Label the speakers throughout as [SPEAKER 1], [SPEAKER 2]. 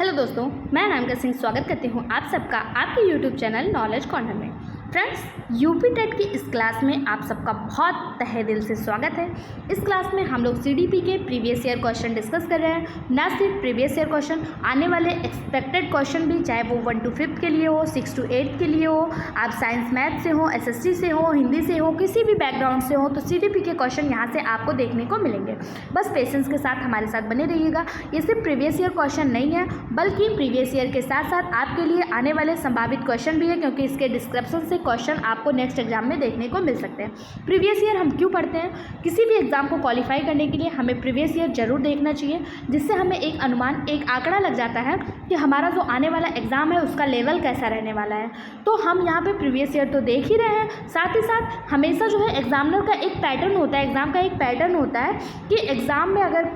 [SPEAKER 1] Hello दोस्तों, मैं अनामिका सिंह स्वागत करती हूँ आप सबका आपके यूट्यूब चैनल नॉलेज कॉर्नर में। फ्रेंड्स, यूपी टेट की इस क्लास में आप सबका बहुत तहे दिल से स्वागत है। इस क्लास में हम लोग सीडीपी के प्रीवियस ईयर क्वेश्चन डिस्कस कर रहे हैं। ना सिर्फ प्रीवियस ईयर क्वेश्चन, आने वाले एक्सपेक्टेड क्वेश्चन भी, चाहे वो 1 to 5 के लिए हो, 6 to 8 के लिए हो, आप साइंस मैथ से हो, एसएसटी से हो, हिंदी से हो, किसी भी बैकग्राउंड से हो, तो सीडीपी के क्वेश्चन यहाँ से आपको देखने को मिलेंगे। बस पेशेंस के साथ हमारे साथ बने रहिएगा। ये सिर्फ प्रीवियस ईयर क्वेश्चन नहीं है, बल्कि प्रीवियस ईयर के साथ साथ आपके लिए आने वाले संभावित क्वेश्चन भी है, क्योंकि इसके डिस्क्रिप्शन से क्वेश्चन आपको नेक्स्ट एग्जाम में देखने को मिल सकते हैं। प्रीवियस ईयर हम क्यों पढ़ते हैं? किसी भी एग्जाम को क्वालिफाई करने के लिए हमें प्रीवियस ईयर जरूर देखना चाहिए, जिससे हमें एक अनुमान, एक आंकड़ा लग जाता है कि हमारा जो आने वाला एग्जाम है उसका लेवल कैसा रहने वाला है। तो हम यहाँ पे प्रीवियस ईयर तो देख ही रहे हैं, साथ ही साथ हमेशा जो है एग्जामिनर का एक पैटर्न होता है, एग्जाम का एक पैटर्न होता है कि एग्जाम में अगर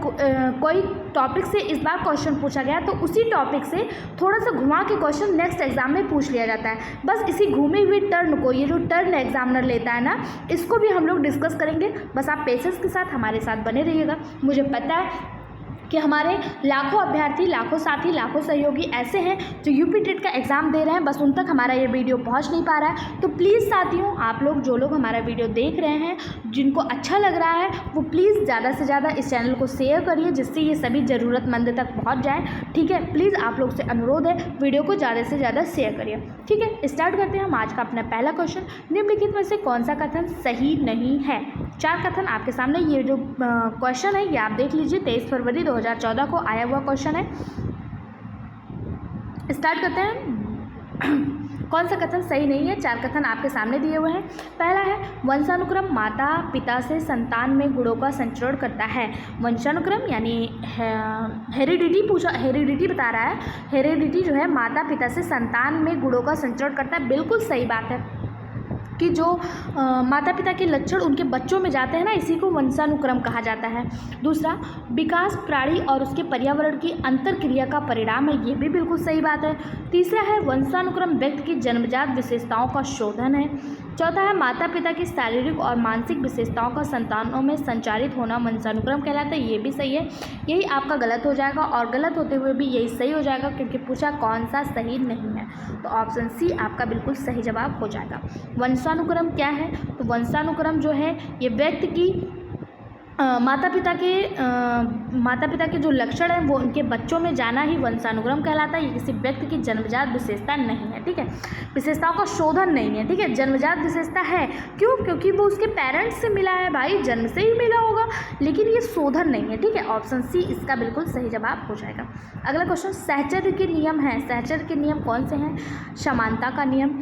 [SPEAKER 1] कोई टॉपिक से इस बार क्वेश्चन पूछा गया तो उसी टॉपिक से थोड़ा सा घुमा के क्वेश्चन नेक्स्ट एग्जाम में पूछ लिया जाता है। बस इसी घूमी हुई टर्न को, ये जो टर्न एग्जामिनर लेता है ना, इसको भी हम लोग डिस्कस करेंगे। बस आप पेशेंस के साथ हमारे साथ बने रहिएगा। मुझे पता है कि हमारे लाखों अभ्यर्थी, लाखों साथी, लाखों सहयोगी ऐसे हैं जो यूपी टेट का एग्ज़ाम दे रहे हैं, बस उन तक हमारा ये वीडियो पहुंच नहीं पा रहा है। तो प्लीज़ साथियों, आप लोग जो लोग हमारा वीडियो देख रहे हैं, जिनको अच्छा लग रहा है, वो प्लीज़ ज़्यादा से ज़्यादा इस चैनल को शेयर करिए, जिससे ये सभी ज़रूरतमंद तक पहुँच जाए। ठीक है, प्लीज़ आप लोग से अनुरोध है, वीडियो को ज़्यादा से ज़्यादा शेयर करिए। ठीक है, स्टार्ट करते हैं हम आज का अपना पहला क्वेश्चन। निम्नलिखित में से कौन सा कथन सही नहीं है? 4 कथन आपके सामने, ये जो क्वेश्चन है ये आप देख लीजिए, 23 फरवरी 2014 को आया हुआ क्वेश्चन है। स्टार्ट करते हैं। कौन सा कथन सही नहीं है? 4 कथन आपके सामने दिए हुए हैं। पहला है, वंशानुक्रम माता पिता से संतान में गुणों का संचरण करता है। वंशानुक्रम यानी हेरिडिटी बता रहा है। हेरिडिटी जो है माता पिता से संतान में गुणों का संचरण करता है। बिल्कुल सही बात है कि जो माता पिता के लक्षण उनके बच्चों में जाते हैं ना, इसी को वंशानुक्रम कहा जाता है। दूसरा, विकास प्राणी और उसके पर्यावरण की अंतरक्रिया का परिणाम है। ये भी बिल्कुल सही बात है। तीसरा है, वंशानुक्रम व्यक्ति की जन्मजात विशेषताओं का शोधन है। चौथा है, माता पिता की शारीरिक और मानसिक विशेषताओं का संतानों में संचारित होना वंशानुक्रम कहलाता है। ये भी सही है। यही आपका गलत हो जाएगा, और गलत होते हुए भी यही सही हो जाएगा, क्योंकि पूछा कौन सा सही नहीं है। तो ऑप्शन सी आपका बिल्कुल सही जवाब हो जाएगा। वंशानुक्रम क्या है? तो वंशानुक्रम जो है ये व्यक्ति की माता पिता के जो लक्षण हैं वो उनके बच्चों में जाना ही वंशानुक्रम कहलाता है। ये किसी व्यक्ति की जन्मजात विशेषता नहीं है। ठीक है, विशेषताओं का शोधन नहीं है। ठीक है, जन्मजात विशेषता है। क्यों? क्योंकि वो उसके पेरेंट्स से मिला है, भाई जन्म से ही मिला होगा, लेकिन ये शोधन नहीं है। ठीक है, ऑप्शन सी इसका बिल्कुल सही जवाब हो जाएगा। अगला क्वेश्चन, सहचर्य के नियम हैं। सहचर्य के नियम कौन से हैं? समानता का नियम,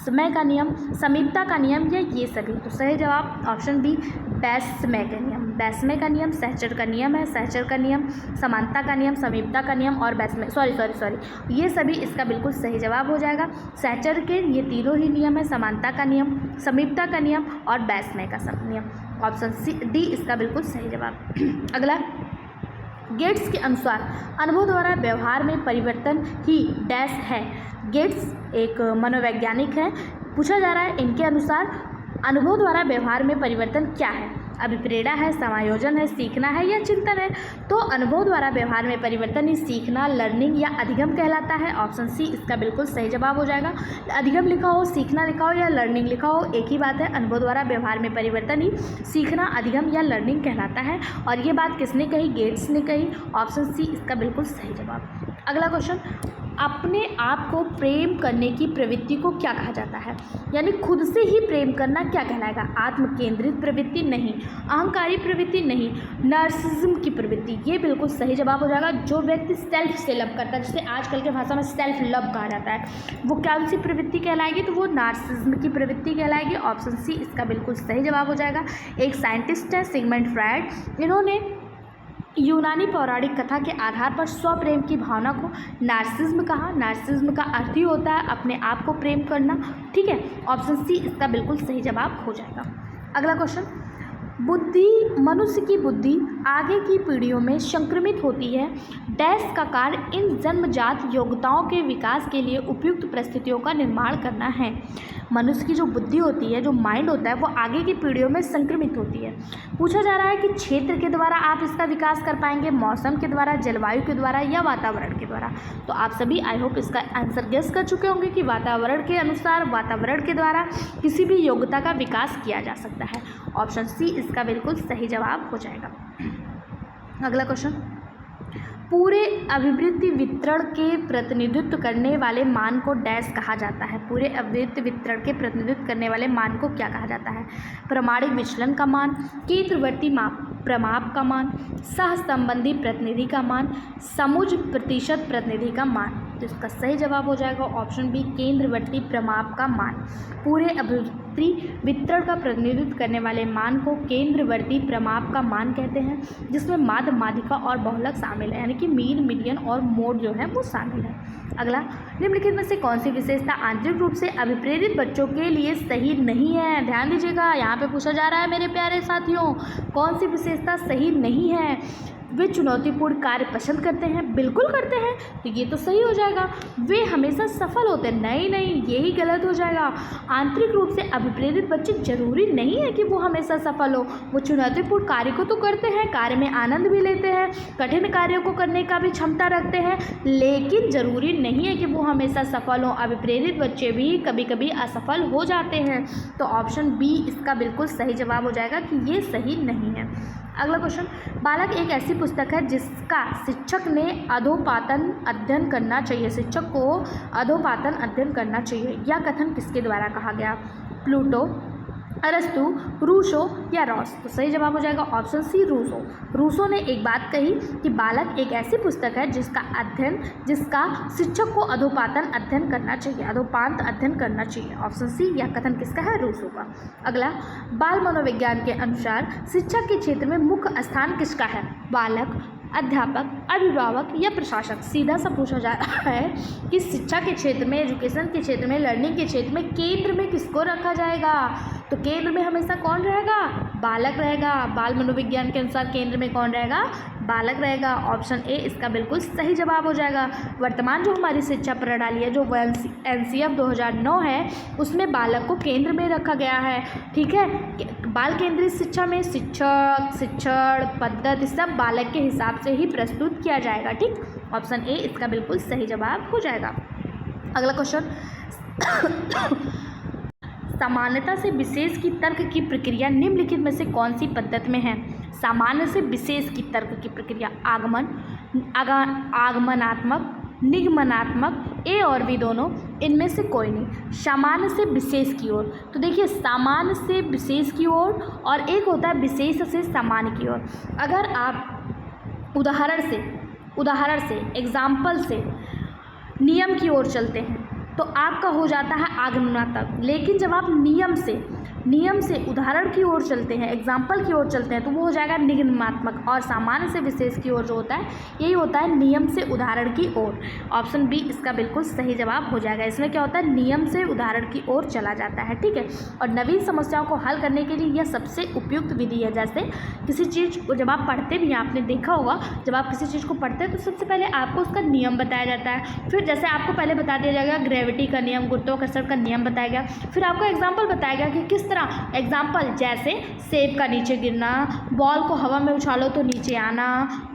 [SPEAKER 1] समय का नियम, समीपता का नियम, या ये सभी? तो सही जवाब ऑप्शन बी, बैसमय का नियम। बैसमय का नियम सहचर का नियम है। सहचर का नियम, समानता का नियम, समीपता का नियम और बैसमय, सॉरी, ये सभी इसका बिल्कुल सही जवाब हो जाएगा। सहचर के ये तीनों ही नियम है, समानता का नियम, समीपता का नियम और बैसमय का नियम। ऑप्शन सी डी इसका बिल्कुल सही जवाब। अगला, गेट्स के अनुसार अनुभव द्वारा व्यवहार में परिवर्तन ही डैश है। गेट्स एक मनोवैज्ञानिक है। पूछा जा रहा है इनके अनुसार अनुभव द्वारा व्यवहार में परिवर्तन क्या है? अभिप्रेरणा है, समायोजन है, सीखना है या चिंतन है? तो अनुभव द्वारा व्यवहार में परिवर्तन ही सीखना, लर्निंग या अधिगम कहलाता है। ऑप्शन सी इसका बिल्कुल सही जवाब हो जाएगा। अधिगम लिखा हो, सीखना लिखा हो या लर्निंग लिखा हो, एक ही बात है। अनुभव द्वारा व्यवहार में परिवर्तन ही सीखना, अधिगम या लर्निंग कहलाता है। और ये बात किसने कही? गेट्स ने कही। ऑप्शन सी इसका बिल्कुल सही जवाब। अगला क्वेश्चन, अपने आप को प्रेम करने की प्रवृत्ति को क्या कहा जाता है? यानी खुद से ही प्रेम करना क्या कहलाएगा? आत्म केंद्रित प्रवृत्ति नहीं, अहंकारी प्रवृत्ति नहीं, नार्सिसिज्म की प्रवृत्ति, ये बिल्कुल सही जवाब हो जाएगा। जो व्यक्ति सेल्फ से लव करता है, जिसे आजकल के भाषा में सेल्फ लव कहा जाता है, वो कौन सी प्रवृत्ति कहलाएगी? तो वो नार्सिसिज्म की प्रवृत्ति कहलाएगी। ऑप्शन सी इसका बिल्कुल सही जवाब हो जाएगा। एक साइंटिस्ट है सिगमंड फ्रायड, इन्होंने यूनानी पौराणिक कथा के आधार पर स्वप्रेम की भावना को नार्सिज्म कहा। नार्सिज्म का अर्थ ही होता है अपने आप को प्रेम करना। ठीक है, ऑप्शन सी इसका बिल्कुल सही जवाब हो जाएगा। अगला क्वेश्चन, बुद्धि, मनुष्य की बुद्धि आगे की पीढ़ियों में संक्रमित होती है। डैश का कार्य इन जन्मजात योग्यताओं के विकास के लिए उपयुक्त परिस्थितियों का निर्माण करना है। मनुष्य की जो बुद्धि होती है, जो माइंड होता है, वो आगे की पीढ़ियों में संक्रमित होती है। पूछा जा रहा है कि क्षेत्र के द्वारा आप इसका विकास कर पाएंगे, मौसम के द्वारा, जलवायु के द्वारा या वातावरण के द्वारा। तो आप सभी आई होप इसका आंसर गेस कर चुके होंगे कि वातावरण के अनुसार, वातावरण के द्वारा किसी भी योग्यता का विकास किया जा सकता है। ऑप्शन सी इसका बिल्कुल सही जवाब हो जाएगा। अगला क्वेश्चन, पूरे अभिवृद्धि वितरण के प्रतिनिधित्व करने वाले मान को डैश कहा जाता है। पूरे अभिवृद्धि वितरण के प्रतिनिधित्व करने वाले मान को क्या कहा जाता है? प्रमाणिक विचलन का मान, केंद्रवर्ती प्रमाप का मान, सहसंबंधी प्रतिनिधि का मान, समुज प्रतिशत प्रतिनिधि का मान। तो इसका सही जवाब हो जाएगा ऑप्शन बी, केंद्रवर्ती प्रमाप का मान। पूरे अभिवृद्धि वितरण का प्रतिनिधित्व करने वाले मान को केंद्रवर्ती प्रमाप का मान कहते हैं, जिसमें माध्य, माध्यिका और बहुलक शामिल है, यानी कि मीन, मीडियन और मोड जो है वो शामिल है। अगला, निम्नलिखित में से कौन सी विशेषता आंतरिक रूप से अभिप्रेरित बच्चों के लिए सही नहीं है? ध्यान दीजिएगा, यहाँ पे पूछा जा रहा है मेरे प्यारे साथियों, कौन सी विशेषता सही नहीं है? वे चुनौतीपूर्ण कार्य पसंद करते हैं, बिल्कुल करते हैं, तो ये तो सही हो जाएगा। वे हमेशा सफल होते हैं, नहीं, यही गलत हो जाएगा। आंतरिक रूप से अभिप्रेरित बच्चे जरूरी नहीं है कि वो हमेशा सफल हो। वो चुनौतीपूर्ण कार्य को तो करते हैं, कार्य में आनंद भी लेते हैं, कठिन कार्यों को करने का भी क्षमता रखते हैं, लेकिन ज़रूरी नहीं है कि वो हमेशा सफल हो। अभिप्रेरित बच्चे भी कभी कभी असफल हो जाते हैं। तो ऑप्शन बी इसका बिल्कुल सही जवाब हो जाएगा कि ये सही नहीं है। अगला क्वेश्चन, बालक एक ऐसी पुस्तक है जिसका शिक्षक ने अधोपातन अध्ययन करना चाहिए। शिक्षक को अधोपातन अध्ययन करना चाहिए, यह कथन किसके द्वारा कहा गया? प्लूटो, अरस्तु, रूसो या रॉस। तो सही जवाब हो जाएगा ऑप्शन सी, रूसो। रूसो ने एक बात कही कि बालक एक ऐसी पुस्तक है जिसका शिक्षक को अधोपातन अध्ययन करना चाहिए, अधोपांत अध्ययन करना चाहिए। ऑप्शन सी यह कथन किसका है? रूसो का। अगला, बाल मनोविज्ञान के अनुसार शिक्षा के क्षेत्र में मुख्य स्थान किसका है? बालक, अध्यापक, अभिभावक या प्रशासक। सीधा सा पूछा जा रहा है कि शिक्षा के क्षेत्र में, एजुकेशन के क्षेत्र में, लर्निंग के क्षेत्र में केंद्र में किसको रखा जाएगा? तो केंद्र में हमेशा कौन रहेगा? बालक रहेगा। बाल मनोविज्ञान के अनुसार केंद्र में कौन रहेगा? बालक रहेगा। ऑप्शन ए इसका बिल्कुल सही जवाब हो जाएगा। वर्तमान जो हमारी शिक्षा प्रणाली है, जो NCF 2009 है, उसमें बालक को केंद्र में रखा गया है। ठीक है, बाल केंद्रित शिक्षा में शिक्षक, शिक्षण पद्धति सब बालक के हिसाब से ही प्रस्तुत किया जाएगा। ठीक, ऑप्शन ए इसका बिल्कुल सही जवाब हो जाएगा। अगला क्वेश्चन, सामान्यता से विशेष की तर्क की प्रक्रिया निम्नलिखित में से कौन सी पद्धति में है? सामान्य से विशेष की तर्क की प्रक्रिया आगमनात्मक, निगमनात्मक, ए और बी दोनों, इनमें से कोई नहीं। सामान्य से विशेष की ओर, तो देखिए सामान्य से विशेष की ओर और एक होता है विशेष से सामान्य की ओर। अगर आप उदाहरण से एग्जाम्पल से नियम की ओर चलते हैं तो आपका हो जाता है आगमनात्मक, लेकिन जब आप नियम से उदाहरण की ओर चलते हैं, एग्जाम्पल की ओर चलते हैं, तो वो हो जाएगा निगमनात्मक। और सामान्य से विशेष की ओर जो होता है यही होता है नियम से उदाहरण की ओर। ऑप्शन बी इसका बिल्कुल सही जवाब हो जाएगा। इसमें क्या होता है? नियम से उदाहरण की ओर चला जाता है। ठीक है, और नवीन समस्याओं को हल करने के लिए यह सबसे उपयुक्त विधि है। जैसे किसी चीज़ को जब आप पढ़ते भी हैं, आपने देखा होगा, जब आप किसी चीज़ को पढ़ते हैं तो सबसे पहले आपको उसका नियम बताया जाता है। फिर जैसे आपको पहले बता दिया जाएगा ग्रेविटी का नियम, गुरुत्वाकर्षण का नियम बताया गया, फिर आपको एग्जाम्पल बताया गया कि किस तरह। एग्जाम्पल जैसे सेब का नीचे गिरना, बॉल को हवा में उछालो तो नीचे आना,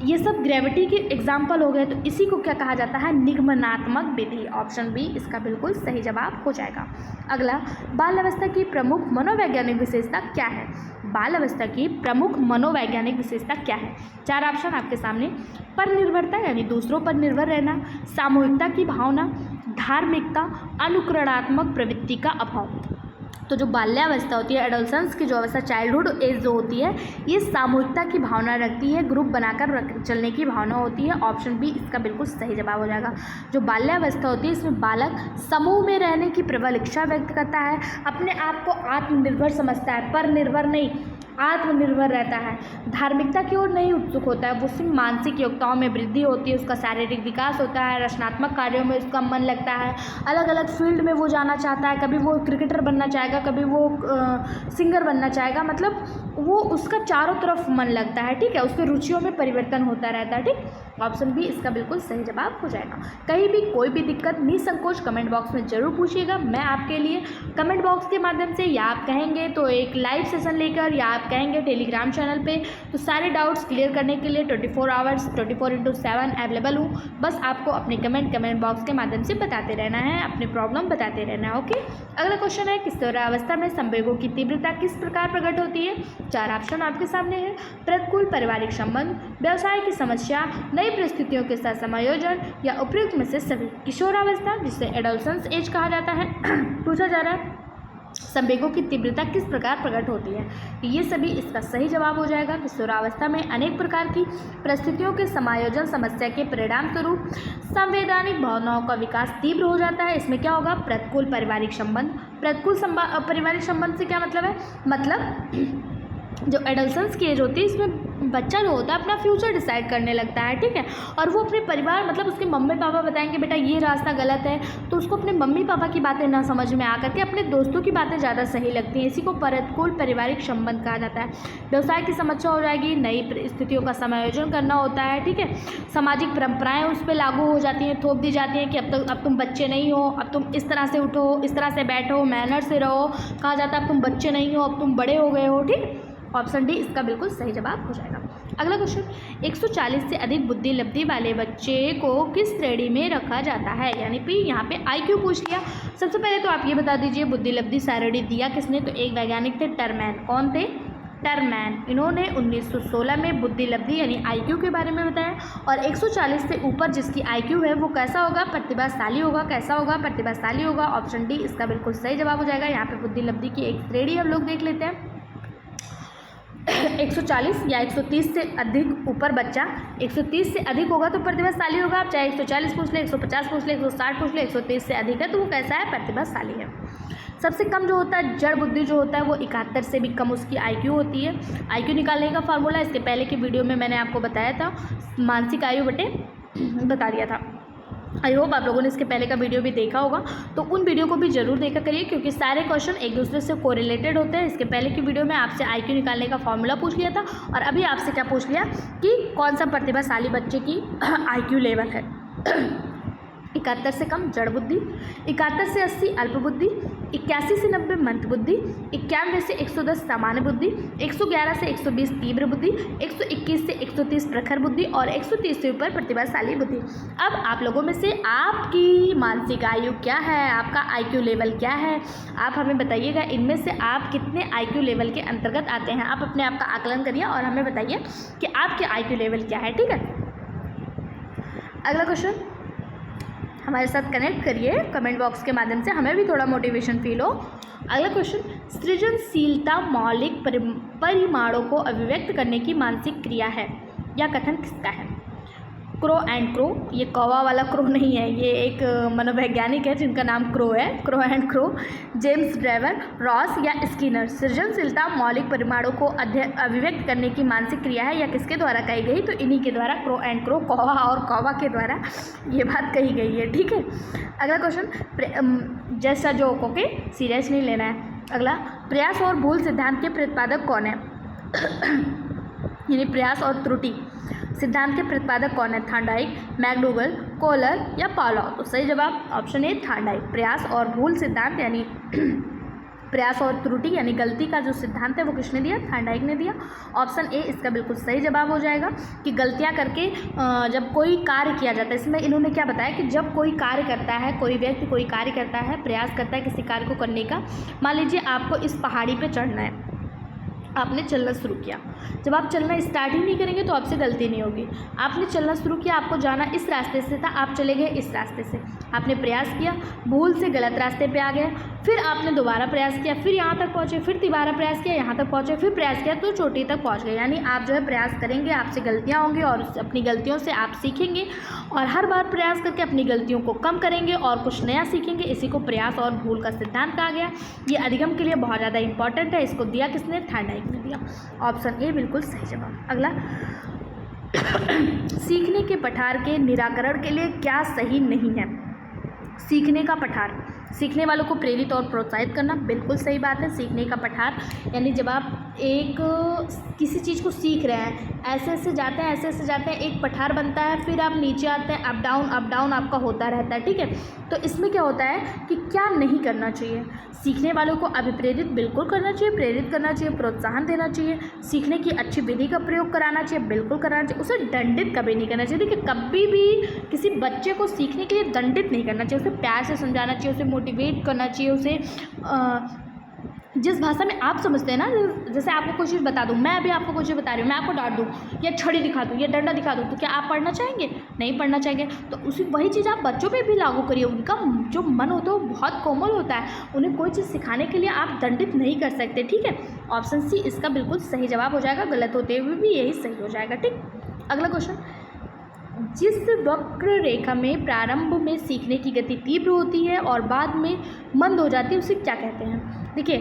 [SPEAKER 1] ये सब ग्रेविटी के एग्जाम्पल हो गए। तो इसी को क्या कहा जाता है? निगमनात्मक विधि। ऑप्शन बी इसका बिल्कुल सही जवाब हो जाएगा। अगला, बाल अवस्था की प्रमुख मनोवैज्ञानिक विशेषता क्या है? बाल अवस्था की प्रमुख मनोवैज्ञानिक विशेषता क्या है? चार ऑप्शन आपके सामने। पर निर्भरता यानी दूसरों पर निर्भर रहना, सामूहिकता की भावना, धार्मिकता, अनुकरणात्मक प्रवृत्ति का अभाव। तो जो बाल्यावस्था होती है, एडोलसेंस की जो अवस्था, चाइल्डहुड एज जो होती है, ये सामूहिकता की भावना रखती है, ग्रुप बनाकर चलने की भावना होती है। ऑप्शन बी इसका बिल्कुल सही जवाब हो जाएगा। जो बाल्यावस्था होती है इसमें बालक समूह में रहने की प्रबल इच्छा व्यक्त करता है, अपने आप को आत्मनिर्भर समझता है, पर निर्भर नहीं। आत्मनिर्भर रहता है, धार्मिकता की ओर नहीं उत्सुक होता है, वो सिर्फ मानसिक योग्यताओं में वृद्धि होती है, उसका शारीरिक विकास होता है, रचनात्मक कार्यों में उसका मन लगता है, अलग अलग फील्ड में वो जाना चाहता है, कभी वो क्रिकेटर बनना चाहेगा, कभी वो सिंगर बनना चाहेगा, मतलब वो उसका चारों तरफ मन लगता है, ठीक है, उसके रुचियों में परिवर्तन होता रहता है, ठीक। ऑप्शन बी इसका बिल्कुल सही जवाब हो जाएगा। कहीं भी कोई भी दिक्कत निसंकोच कमेंट बॉक्स में ज़रूर पूछिएगा, मैं आपके लिए कमेंट बॉक्स के माध्यम से, या आप कहेंगे तो एक लाइव सेशन लेकर, या आप कहेंगे टेलीग्राम चैनल पे, तो सारे डाउट्स क्लियर करने के लिए 24 आवर्स 24/7 अवेलेबल हूँ। बस आपको अपने कमेंट बॉक्स के माध्यम से बताते रहना है, अपनी प्रॉब्लम बताते रहना है, ओके। अगला क्वेश्चन है, किशोरावस्था में संवेगों की तीव्रता किस प्रकार प्रकट होती है? 4 ऑप्शन आपके सामने है। प्रतिकूल पारिवारिक संबंध, व्यवसाय की समस्या, नई परिस्थितियों के साथ समायोजन, या उपयुक्त में से सभी। किशोरावस्था, जिसे एडोलसेंस एज कहा जाता है, पूछा जा रहा है संवेगों की तीव्रता किस प्रकार प्रकट होती है? ये सभी इसका सही जवाब हो जाएगा। किशोरावस्था में अनेक प्रकार की परिस्थितियों के समायोजन समस्या के परिणाम स्वरूप संवैधानिक भावनाओं का विकास तीव्र हो जाता है। इसमें क्या होगा? प्रतिकूल पारिवारिक संबंध। प्रतिकूल पारिवारिक संबंध से क्या मतलब है? मतलब जो एडोलसेंस की एज होती है, इसमें बच्चा जो होता है अपना फ्यूचर डिसाइड करने लगता है, ठीक है, और वो अपने परिवार, मतलब उसके मम्मी पापा बताएंगे बेटा ये रास्ता गलत है, तो उसको अपने मम्मी पापा की बातें ना समझ में आ करके अपने दोस्तों की बातें ज़्यादा सही लगती हैं। इसी को प्रतिकूल पारिवारिक संबंध कहा जाता है। व्यवसाय की समस्या हो जाएगी, नई स्थितियों का समायोजन करना होता है, ठीक है, सामाजिक परंपराएं उस पर लागू हो जाती हैं, थोप दी जाती हैं कि अब तुम बच्चे नहीं हो, अब तुम इस तरह से उठो, इस तरह से बैठो, मैनर से रहो, कहा जाता है अब तुम बच्चे नहीं हो, अब तुम बड़े हो गए हो, ठीक। ऑप्शन डी इसका बिल्कुल सही जवाब हो जाएगा। अगला क्वेश्चन, 140 से अधिक बुद्धि लब्धि वाले बच्चे को किस श्रेणी में रखा जाता है? यानी कि यहाँ पे IQ पूछ लिया। सबसे पहले तो आप ये बता दीजिए बुद्धि लब्धि सारणी दिया किसने? तो एक वैज्ञानिक थे, टरमैन। कौन थे? टरमैन। इन्होंने 1916 में बुद्धि लब्धि यानी IQ के बारे में बताया। और 140 से ऊपर जिसकी IQ है वो कैसा होगा? प्रतिभाशाली होगा। कैसा होगा? प्रतिभाशाली होगा। ऑप्शन डी इसका बिल्कुल सही जवाब हो जाएगा। यहाँ पे बुद्धि लब्धि की एक श्रेणी हम लोग देख लेते हैं। 140 या 130 से अधिक ऊपर बच्चा, 130 से अधिक होगा तो प्रतिभाशाली होगा। आप चाहे 140 पूछ ले, 150 पूछ ले, 160 पूछ ले, 130 से अधिक है तो वो कैसा है? प्रतिभाशाली है। सबसे कम जो होता है जड़ बुद्धि जो होता है वो 71 से भी कम उसकी IQ होती है। IQ निकालने का फार्मूला इसके पहले की वीडियो में मैंने आपको बताया था, मानसिक आयु बटे बता दिया था। आई होप आप लोगों ने इसके पहले का वीडियो भी देखा होगा, तो उन वीडियो को भी जरूर देखा करिए क्योंकि सारे क्वेश्चन एक दूसरे से कोरिलेटेड होते हैं। इसके पहले की वीडियो में आपसे IQ निकालने का फॉर्मूला पूछ लिया था और अभी आपसे क्या पूछ लिया कि कौन सा प्रतिभाशाली बच्चे की IQ लेवल है। 71 से कम जड़ बुद्धि, 71 से 80 अल्प बुद्धि, 81 से 90 मंद बुद्धि, 91 से 110 सामान्य बुद्धि, 111 से 120 तीव्र बुद्धि, 121 से 130 प्रखर बुद्धि और 130 से ऊपर प्रतिभाशाली बुद्धि। अब आप लोगों में से आपकी मानसिक आयु क्या है, आपका IQ लेवल क्या है, आप हमें बताइएगा। इनमें से आप कितने IQ लेवल के अंतर्गत आते हैं? आप अपने आप का आकलन करिए और हमें बताइए कि आपके IQ लेवल क्या है, ठीक है। अगला क्वेश्चन हमारे साथ कनेक्ट करिए कमेंट बॉक्स के माध्यम से, हमें भी थोड़ा मोटिवेशन फील हो। अगला क्वेश्चन, सृजनशीलता मौलिक परिमाणों को अभिव्यक्त करने की मानसिक क्रिया है या कथन किसका है? क्रो एंड क्रो, ये कौवा वाला क्रो नहीं है, ये एक मनोवैज्ञानिक है जिनका नाम क्रो है। Crow and crow, James Drever, Ross या स्किनर। सृजनशीलता मौलिक परिमाणों को अभिव्यक्त करने की मानसिक क्रिया है या किसके द्वारा कही गई? तो इन्हीं के द्वारा, क्रो एंड क्रो, कौवा और कौवा के द्वारा ये बात कही गई है, ठीक है। अगला क्वेश्चन, जैसा जोक, ओके, सीरियस नहीं लेना है। अगला, प्रयास और भूल सिद्धांत के प्रतिपादक कौन है? यानी प्रयास और त्रुटि सिद्धांत के प्रतिपादक कौन है? थॉर्नडाइक, मैकडूगल, कोहलर या पावलोव। तो सही जवाब ऑप्शन ए थॉर्नडाइक। प्रयास और भूल सिद्धांत यानी प्रयास और त्रुटि यानी गलती का जो सिद्धांत है वो किसने दिया? थॉर्नडाइक ने दिया। ऑप्शन ए इसका बिल्कुल सही जवाब हो जाएगा कि गलतियां करके जब कोई कार्य किया जाता है, इसमें इन्होंने क्या बताया कि जब कोई कार्य करता है, कोई व्यक्ति कोई कार्य करता है, प्रयास करता है किसी कार्य को करने का, मान लीजिए आपको इस पहाड़ी पर चढ़ना है, आपने चलना शुरू किया। जब आप चलना स्टार्ट ही नहीं करेंगे तो आपसे गलती नहीं होगी। आपने चलना शुरू किया, आपको जाना इस रास्ते से था, आप चले गए इस रास्ते से, आपने प्रयास किया, भूल से गलत रास्ते पे आ गए, फिर आपने दोबारा प्रयास किया, फिर यहाँ तक पहुँचे, फिर दोबारा प्रयास किया, यहाँ तक पहुँचे, फिर प्रयास किया तो चोटी तक पहुँच गए। यानी आप जो है प्रयास करेंगे, आपसे गलतियाँ होंगी और अपनी गलतियों से आप सीखेंगे और हर बार प्रयास करके अपनी गलतियों को कम करेंगे और कुछ नया सीखेंगे। इसी को प्रयास और भूल का सिद्धांत कहा गया। ये अधिगम के लिए बहुत ज़्यादा इंपॉर्टेंट है। इसको दिया किसने? थॉर्नडाइक साइड में दिया। ऑप्शन ए बिल्कुल सही जवाब। अगला, सीखने के पठार के निराकरण के लिए क्या सही नहीं है? सीखने का पठार, सीखने वालों को प्रेरित और प्रोत्साहित करना, बिल्कुल सही बात है। सीखने का पठार यानी जब आप एक किसी चीज़ को सीख रहे हैं, ऐसे ऐसे जाते हैं, ऐसे ऐसे जाते हैं, एक पठार बनता है, फिर आप नीचे आते हैं, अप डाउन आपका होता रहता है, ठीक है। तो इसमें क्या होता है कि क्या नहीं करना चाहिए? सीखने वालों को अभिप्रेरित बिल्कुल करना चाहिए, प्रेरित करना चाहिए, प्रोत्साहन देना चाहिए, सीखने की अच्छी विधि का प्रयोग कराना चाहिए, बिल्कुल कराना चाहिए, उसे दंडित कभी नहीं करना चाहिए। देखिए, कभी भी किसी बच्चे को सीखने के लिए दंडित नहीं करना चाहिए, उसे प्यार से समझाना चाहिए, उसे मोटिवेट करना चाहिए, उसे जिस भाषा में आप समझते हैं ना, जैसे आपको कोई चीज़ बता दूँ, मैं अभी आपको कोई चीज़ बता रही हूँ, मैं आपको डांट दूँ या छड़ी दिखा दूँ या डंडा दिखा दूँ, तो क्या आप पढ़ना चाहेंगे? नहीं पढ़ना चाहेंगे। तो उसी वही चीज़ आप बच्चों पे भी लागू करिए। उनका जो मन होता है वो बहुत कोमल होता है, उन्हें कोई चीज़ सिखाने के लिए आप दंडित नहीं कर सकते, ठीक है। ऑप्शन सी इसका बिल्कुल सही जवाब हो जाएगा, गलत होते हुए भी यही सही हो जाएगा, ठीक। अगला क्वेश्चन, जिस वक्र रेखा में प्रारंभ में सीखने की गति तीव्र होती है और बाद में मंद हो जाती है, उसे क्या कहते हैं? देखिए,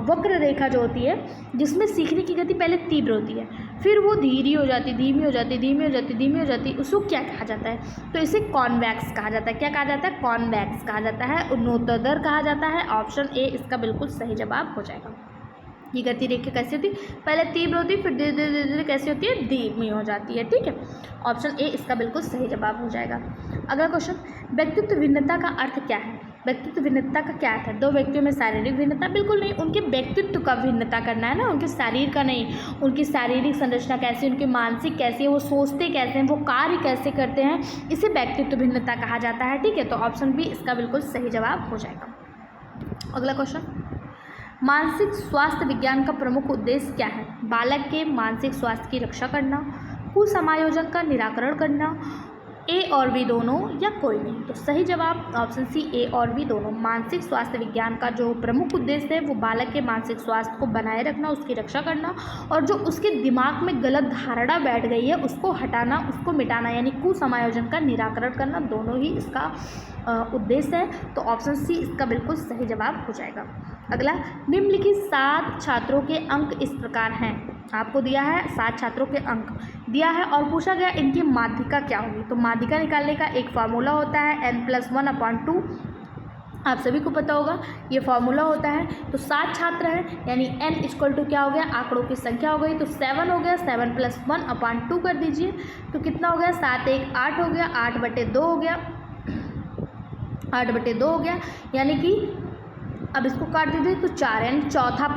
[SPEAKER 1] वक्र रेखा जो होती है जिसमें सीखने की गति पहले तीव्र होती है, फिर वो धीमी हो जाती, धीमी हो जाती, धीमी हो जाती, धीमी हो जाती, उसको क्या कहा जाता है? तो इसे कॉन्वैक्स कहा जाता है। क्या कहा जाता है? कॉन्वैक्स कहा जाता है, उन्नतोत्तर कहा जाता है। ऑप्शन ए इसका बिल्कुल सही जवाब हो जाएगा। ये गति रेखा कैसी होती है? पहले तीव्र होती है, फिर धीरे धीरे धीरे कैसी होती है? धीमी हो जाती है, ठीक है। ऑप्शन ए इसका बिल्कुल सही जवाब हो जाएगा। अगला क्वेश्चन, व्यक्तित्व भिन्नता का अर्थ क्या है? व्यक्तित्व भिन्नता का क्या अर्थ है? दो व्यक्तियों में शारीरिक भिन्नता? बिल्कुल नहीं, उनके व्यक्तित्व का भिन्नता करना है ना, उनके शरीर का नहीं। उनकी शारीरिक संरचना कैसी, उनकी मानसिक कैसी है, वो सोचते कैसे हैं, वो कार्य कैसे करते हैं, इसे व्यक्तित्व भिन्नता कहा जाता है, ठीक है। तो ऑप्शन बी इसका बिल्कुल सही जवाब हो जाएगा। अगला क्वेश्चन, मानसिक स्वास्थ्य विज्ञान का प्रमुख उद्देश्य क्या है? बालक के मानसिक स्वास्थ्य की रक्षा करना, कुसमायोजन का निराकरण करना, ए और बी दोनों, या कोई नहीं। तो सही जवाब ऑप्शन सी ए और बी दोनों। मानसिक स्वास्थ्य विज्ञान का जो प्रमुख उद्देश्य है वो बालक के मानसिक स्वास्थ्य को बनाए रखना, उसकी रक्षा करना, और जो उसके दिमाग में गलत धारणा बैठ गई है उसको हटाना, उसको मिटाना, यानी कुसमायोजन का निराकरण करना, दोनों ही इसका उद्देश्य है। तो ऑप्शन सी इसका बिल्कुल सही जवाब हो जाएगा। अगला, निम्नलिखित 7 छात्रों के अंक इस प्रकार हैं। आपको दिया है 7 छात्रों के अंक दिया है और पूछा गया इनकी माध्यिका क्या होगी। तो माध्यिका निकालने का एक फार्मूला होता है n+1/2। आप सभी को पता होगा ये फार्मूला होता है। तो 7 छात्र हैं यानी n = क्या हो गया? आंकड़ों की संख्या हो गई, तो 7 हो गया, 7 + 1/2 कर दीजिए, तो कितना हो गया? 7 × 1 = 8 हो गया, 8/2 हो गया, 8/2 हो गया, यानी कि अब इसको काट दीजिए तो 4, यानी चौथा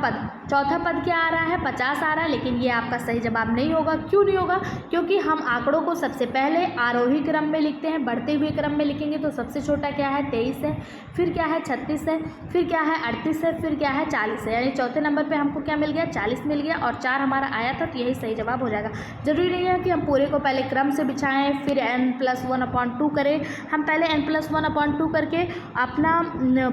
[SPEAKER 1] पद क्या आ रहा है? 50 आ रहा है, लेकिन ये आपका सही जवाब नहीं होगा। क्यों नहीं होगा? क्योंकि हम आंकड़ों को सबसे पहले आरोही क्रम में लिखते हैं, बढ़ते हुए क्रम में लिखेंगे तो सबसे छोटा क्या है? 23 है, फिर क्या है? 36 है, फिर क्या है? 38 है, फिर क्या है? 40 है, यानी चौथे नंबर पे हमको क्या मिल गया? 40 मिल गया, और 4 हमारा आया था, तो यही सही जवाब हो जाएगा। जरूरी नहीं है कि हम पूरे को पहले क्रम से बिछाएं फिर n+1/2 करें। हम पहले n+1/2 करके अपना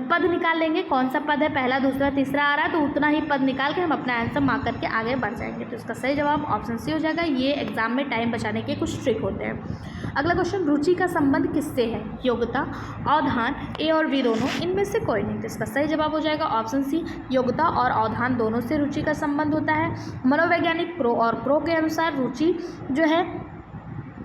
[SPEAKER 1] पद निकाल लेंगे, कौन सा पद है, पहला, दूसरा, तीसरा आ रहा है, तो उतना ही पद निकाल के हम अपना आंसर मार्क करके आगे बढ़ जाएंगे। तो इसका सही जवाब ऑप्शन सी हो जाएगा। ये एग्जाम में टाइम बचाने के कुछ ट्रिक होते हैं। अगला क्वेश्चन, रुचि का संबंध किससे है? योग्यता, अवधान, ए और बी दोनों, इनमें से कोई नहीं। तो इसका सही जवाब हो जाएगा ऑप्शन सी, योग्यता और अवधान दोनों से रुचि का संबंध होता है। मनोवैज्ञानिक प्रो और क्रो के अनुसार रुचि जो है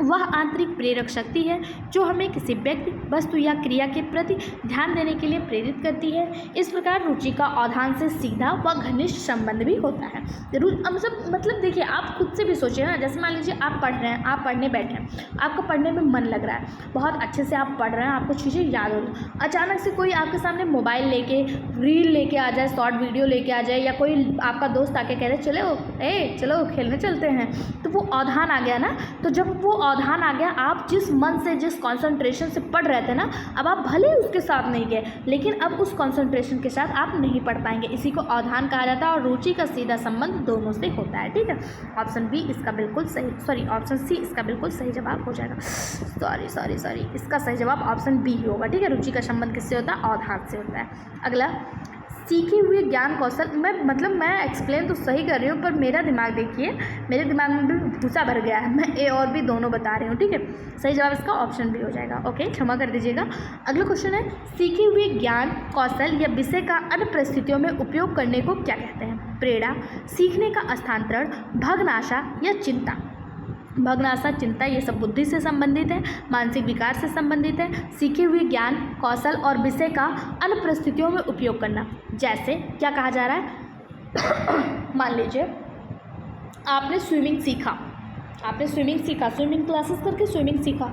[SPEAKER 1] वह आंतरिक प्रेरक शक्ति है जो हमें किसी व्यक्ति, वस्तु या क्रिया के प्रति ध्यान देने के लिए प्रेरित करती है। इस प्रकार रुचि का अवधान से सीधा व घनिष्ठ संबंध भी होता है। मतलब देखिए, आप खुद से भी सोचिए ना, जैसे मान लीजिए आप पढ़ रहे हैं, आप पढ़ने बैठे हैं, आपको पढ़ने में मन लग रहा है, बहुत अच्छे से आप पढ़ रहे हैं, आपको चीज़ें याद हो रही, अचानक से कोई आपके सामने मोबाइल लेके रील लेके आ जाए, शॉर्ट वीडियो लेके आ जाए, या कोई आपका दोस्त आके कह रहे चलो खेलने चलते हैं, तो वो अवधान आ गया ना। तो जब वो अवधान आ गया, आप जिस मन से, जिस कंसंट्रेशन से पढ़ रहे थे ना, अब आप भले उसके साथ नहीं गए, लेकिन अब उस कंसंट्रेशन के साथ आप नहीं पढ़ पाएंगे। इसी को अवधान कहा जाता है, और रुचि का सीधा संबंध दोनों से होता है, ठीक है। ऑप्शन बी इसका बिल्कुल सही, ऑप्शन सी इसका बिल्कुल सही जवाब हो जाएगा। इसका सही जवाब ऑप्शन बी ही होगा, ठीक है। रुचि का संबंध किससे होता है? अवधान से होता है। अगला, सीखे हुए ज्ञान कौशल, मैं एक्सप्लेन तो सही कर रही हूँ, पर मेरा दिमाग देखिए, मेरे दिमाग में भी भूसा भर गया है, मैं ए और बी दोनों बता रही हूँ, ठीक है। सही जवाब इसका ऑप्शन बी हो जाएगा। ओके, क्षमा कर दीजिएगा। अगला क्वेश्चन है, सीखे हुए ज्ञान कौशल या विषय का अन्य परिस्थितियों में उपयोग करने को क्या कहते हैं? प्रेरणा, सीखने का स्थानांतरण, भग्नाशा या चिंता। भग्नाशा, चिंता, ये सब बुद्धि से संबंधित है, मानसिक विकार से संबंधित है। सीखे हुए ज्ञान कौशल और विषय का अन्य परिस्थितियों में उपयोग करना, जैसे क्या कहा जा रहा है मान लीजिए आपने स्विमिंग सीखा, स्विमिंग क्लासेस करके स्विमिंग सीखा,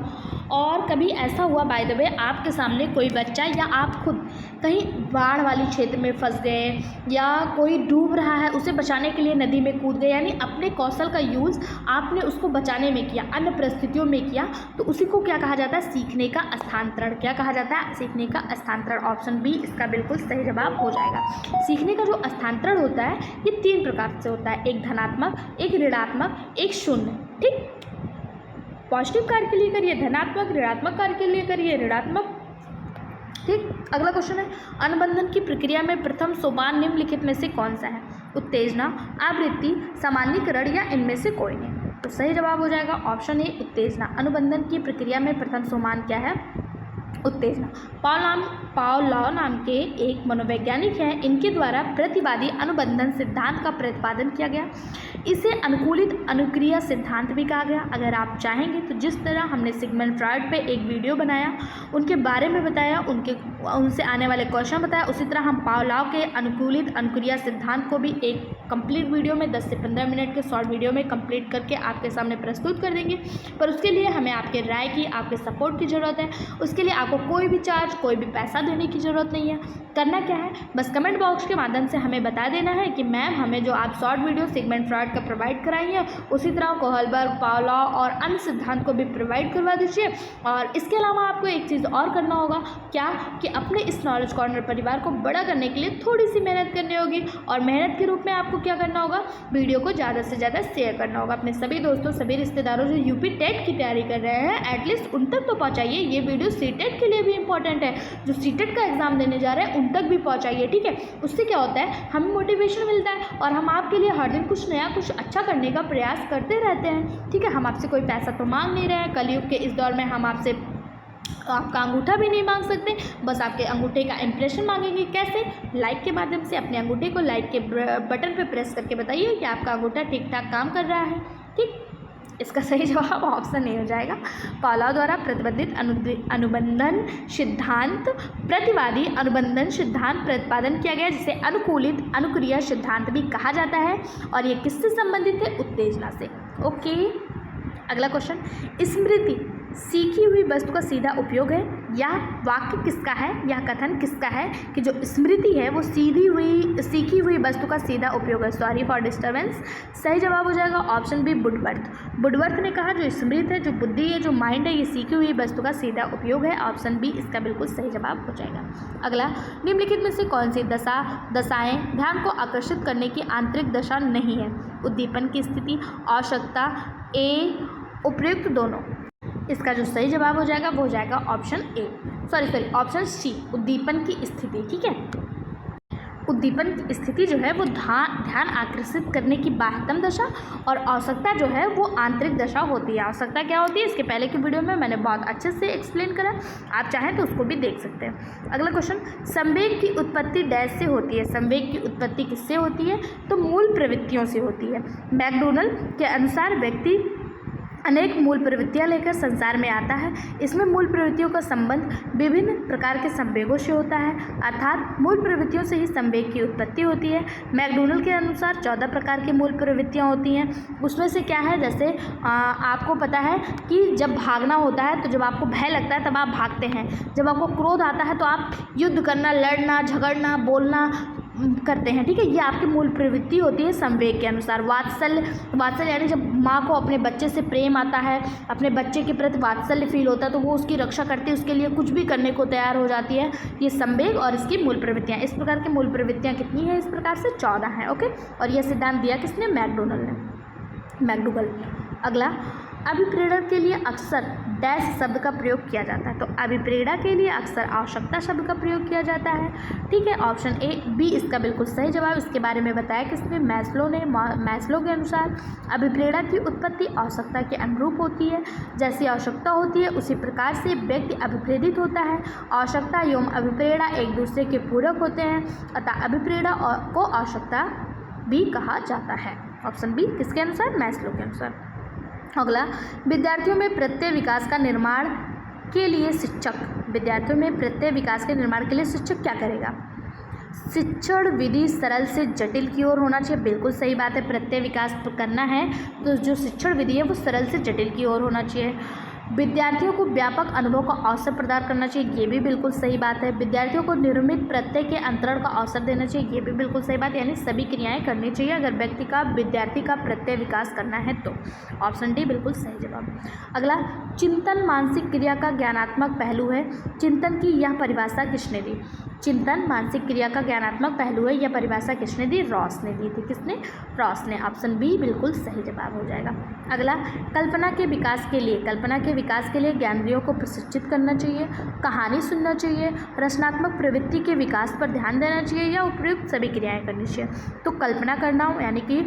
[SPEAKER 1] और कभी ऐसा हुआ बाय द वे आपके सामने कोई बच्चा या आप खुद कहीं बाढ़ वाली क्षेत्र में फंस गए, या कोई डूब रहा है उसे बचाने के लिए नदी में कूद गए, यानी अपने कौशल का यूज़ आपने उसको बचाने में किया, अन्य परिस्थितियों में किया, तो उसी को क्या कहा जाता है? सीखने का स्थानांतरण। क्या कहा जाता है? सीखने का स्थानांतरण। ऑप्शन बी इसका बिल्कुल सही जवाब हो जाएगा। सीखने का जो स्थानांतरण होता है ये 3 प्रकार से होता है, एक धनात्मक, एक ऋणात्मक, एक शून्य, ठीक। पॉजिटिव कार्य के लिए करिए धनात्मक, ऋणात्मक कार्य के लिए करिए ऋणात्मक, ठीक। अगला क्वेश्चन है, अनुबंधन की प्रक्रिया में प्रथम सोपान निम्नलिखित में से कौन सा है? उत्तेजना, आवृत्ति, सामान्यीकरण या इनमें से कोई नहीं। तो सही जवाब हो जाएगा ऑप्शन ए, उत्तेजना। अनुबंधन की प्रक्रिया में प्रथम सोपान क्या है? उत्तेजना। पावलोव नाम के एक मनोवैज्ञानिक हैं, इनके द्वारा प्रतिवादी अनुबंधन सिद्धांत का प्रतिपादन किया गया। इसे अनुकूलित अनुक्रिया सिद्धांत भी कहा गया। अगर आप चाहेंगे तो जिस तरह हमने सिगमंड फ्रॉइड पे एक वीडियो बनाया, उनके बारे में बताया, उनसे आने वाले क्वेश्चन बताया, उसी तरह हम पावलोव के अनुकूलित अनुक्रिया सिद्धांत को भी एक कंप्लीट वीडियो में 10 से 15 मिनट के शॉर्ट वीडियो में कंप्लीट करके आपके सामने प्रस्तुत कर देंगे। पर उसके लिए हमें आपके राय की, आपके सपोर्ट की ज़रूरत है। उसके लिए आपको कोई भी चार्ज, कोई भी पैसा देने की ज़रूरत नहीं है। करना क्या है, बस कमेंट बॉक्स के माध्यम से हमें बता देना है कि मैम हमें जो आप शॉर्ट वीडियो सिगमंड फ्रॉइड का प्रोवाइड कराई है, उसी तरह कोहलबर्ग, पावलोव और अन्य सिद्धांत को भी प्रोवाइड करवा दीजिए। और इसके अलावा आपको एक चीज़ और करना होगा, क्या कि अपने इस नॉलेज कॉर्नर परिवार को बड़ा करने के लिए थोड़ी सी मेहनत करनी होगी। और मेहनत के रूप में आपको क्या करना होगा, वीडियो को ज़्यादा से ज़्यादा शेयर करना होगा अपने सभी दोस्तों, सभी रिश्तेदारों जो यूपी टेट की तैयारी कर रहे हैं, एटलीस्ट उन तक तो पहुँचाइए। ये वीडियो सीटेट के लिए भी इंपॉर्टेंट है, जो सीटेट का एग्जाम देने जा रहे हैं उन तक भी पहुंचाइए, ठीक है। उससे क्या होता है, हमें मोटिवेशन मिलता है और हम आपके लिए हर दिन कुछ नया, कुछ अच्छा करने का प्रयास करते रहते हैं, ठीक है। हम आपसे कोई पैसा तो मांग नहीं रहे हैं, कलयुग के इस दौर में हम आपसे आपका अंगूठा भी नहीं मांग सकते, बस आपके अंगूठे का इंप्रेशन मांगेंगे। कैसे? लाइक के माध्यम से अपने अंगूठे को लाइक के बटन पे प्रेस करके बताइए कि आपका अंगूठा ठीक ठाक काम कर रहा है, ठीक। इसका सही जवाब ऑप्शन ए हो जाएगा। पावलोव द्वारा प्रतिबंधित अनुबंधन सिद्धांत, प्रतिवादी अनुबंधन सिद्धांत प्रतिपादन किया गया, जिसे अनुकूलित अनुक्रिया सिद्धांत भी कहा जाता है। और ये किससे संबंधित है? उत्तेजना से। ओके, अगला क्वेश्चन, स्मृति सीखी हुई वस्तु का सीधा उपयोग है, या वाक्य किसका है, या कथन किसका है कि जो स्मृति है वो सीखी हुई वस्तु का सीधा उपयोग है? Sorry for disturbance. सही जवाब हो जाएगा ऑप्शन बी, वुडवर्थ ने कहा जो स्मृति है, जो बुद्धि है, जो माइंड है, ये सीखी हुई वस्तु का सीधा उपयोग है। ऑप्शन बी इसका बिल्कुल सही जवाब हो जाएगा। अगला, निम्नलिखित में से कौन सी दशाएं ध्यान को आकर्षित करने की आंतरिक दशा नहीं है? उद्दीपन की स्थिति, आवश्यकता, ए, उपयुक्त, दोनों। इसका जो सही जवाब हो जाएगा वो हो जाएगा ऑप्शन ए, ऑप्शन सी, उद्दीपन की स्थिति, ठीक है। उद्दीपन की स्थिति जो है वो ध्यान आकर्षित करने की बाह्यतम दशा, और आवश्यकता जो है वो आंतरिक दशा होती है। आवश्यकता क्या होती है, इसके पहले की वीडियो में मैंने बहुत अच्छे से एक्सप्लेन करा, आप चाहें तो उसको भी देख सकते हैं। अगला क्वेश्चन, संवेग की उत्पत्ति डैश से होती है? संवेग की उत्पत्ति किससे होती है? तो मूल प्रवृत्तियों से होती है। मैकडोनल्ड के अनुसार व्यक्ति अनेक मूल प्रवृत्तियां लेकर संसार में आता है। इसमें मूल प्रवृत्तियों का संबंध विभिन्न प्रकार के संवेगों से होता है, अर्थात मूल प्रवृत्तियों से ही संवेग की उत्पत्ति होती है। मैकडोनल्ड के अनुसार 14 प्रकार की मूल प्रवृत्तियां होती हैं। उसमें से क्या है, जैसे आपको पता है कि जब भागना होता है तो जब आपको भय लगता है तब आप भागते हैं, जब आपको क्रोध आता है तो आप युद्ध करना, लड़ना, झगड़ना, बोलना करते हैं, ठीक है। ये आपकी मूल प्रवृत्ति होती है संवेग के अनुसार। वात्सल्य यानी जब माँ को अपने बच्चे से प्रेम आता है, अपने बच्चे के प्रति वात्सल्य फील होता है तो वो उसकी रक्षा करती है, उसके लिए कुछ भी करने को तैयार हो जाती है। ये संवेग और इसकी मूल प्रवृत्तियाँ, इस प्रकार की मूल प्रवृत्तियाँ कितनी है? इस प्रकार से 14 हैं, ओके। और यह सिद्धांत दिया किसने? मैकडोगल। अगला, अभिप्रेरण के लिए अक्सर डैश शब्द का प्रयोग किया जाता है। तो अभिप्रेरणा के लिए अक्सर आवश्यकता शब्द का प्रयोग किया जाता है। ठीक है, ऑप्शन ए बी इसका बिल्कुल सही जवाब। इसके बारे में बताया किसने? मैस्लो ने। मैस्लो के अनुसार अभिप्रेरणा की उत्पत्ति आवश्यकता के अनुरूप होती है। जैसी आवश्यकता होती है उसी प्रकार से व्यक्ति अभिप्रेरित होता है। आवश्यकता एवं अभिप्रेरणा एक दूसरे के पूरक होते हैं, अतः अभिप्रेरणा को आवश्यकता भी कहा जाता है। ऑप्शन बी किसके अनुसार? मैस्लो के अनुसार। अगला, विद्यार्थियों में प्रत्यय विकास का निर्माण के लिए शिक्षक, विद्यार्थियों में प्रत्यय विकास के निर्माण के लिए शिक्षक क्या करेगा? शिक्षण विधि सरल से जटिल की ओर होना चाहिए। बिल्कुल सही बात है। प्रत्यय विकास करना है तो जो शिक्षण विधि है वो सरल से जटिल की ओर होना चाहिए। विद्यार्थियों को व्यापक अनुभव का अवसर प्रदान करना चाहिए। ये भी बिल्कुल सही बात है। विद्यार्थियों को निर्मित प्रत्यय के अंतरण का अवसर देना चाहिए। ये भी बिल्कुल सही बात है। यानी सभी क्रियाएं करनी चाहिए अगर विद्यार्थी का प्रत्यय विकास करना है तो। ऑप्शन डी बिल्कुल सही जवाब। अगला, चिंतन मानसिक क्रिया का ज्ञानात्मक पहलू है। चिंतन की यह परिभाषा किसने दी? चिंतन मानसिक क्रिया का ज्ञानात्मक पहलू है, यह परिभाषा किसने दी? रॉस ने दी थी। किसने? रॉस ने। ऑप्शन बी बिल्कुल सही जवाब हो जाएगा। अगला, कल्पना के विकास के लिए ज्ञानेंद्रियों को प्रशिक्षित करना चाहिए, कहानी सुनना चाहिए, रचनात्मक प्रवृत्ति के विकास पर ध्यान देना चाहिए या उपयुक्त सभी क्रियाएं करनी चाहिए। तो कल्पना करना यानी कि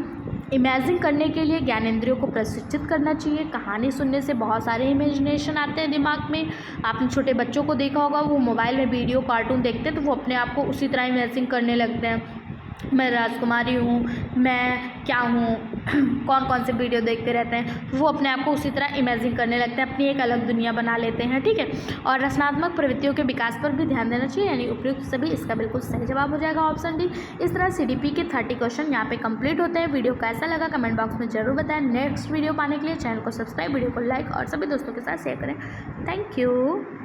[SPEAKER 1] इमेजिन करने के लिए ज्ञानेंद्रियों को प्रशिक्षित करना चाहिए। कहानी सुनने से बहुत सारे इमेजिनेशन आते हैं दिमाग में। आपने छोटे बच्चों को देखा होगा, वो मोबाइल में वीडियो कार्टून देखते हैं तो वो अपने आप को उसी तरह इमेजिन करने लगते हैं। मैं राजकुमारी हूँ, मैं क्या हूँ, कौन कौन से वीडियो देखते रहते हैं, वो अपने आप को उसी तरह इमेजिन करने लगते हैं, अपनी एक अलग दुनिया बना लेते हैं। ठीक है, और रचनात्मक प्रवृत्तियों के विकास पर भी ध्यान देना चाहिए, यानी उपयुक्त सभी। इसका बिल्कुल सही जवाब हो जाएगा ऑप्शन डी। इस तरह CDP के 30 क्वेश्चन यहाँ पे कंप्लीट होते हैं। वीडियो कैसा लगा कमेंट बॉक्स में जरूर बताएं। नेक्स्ट वीडियो पाने के लिए चैनल को सब्सक्राइब, वीडियो को लाइक और सभी दोस्तों के साथ शेयर करें। Thank you.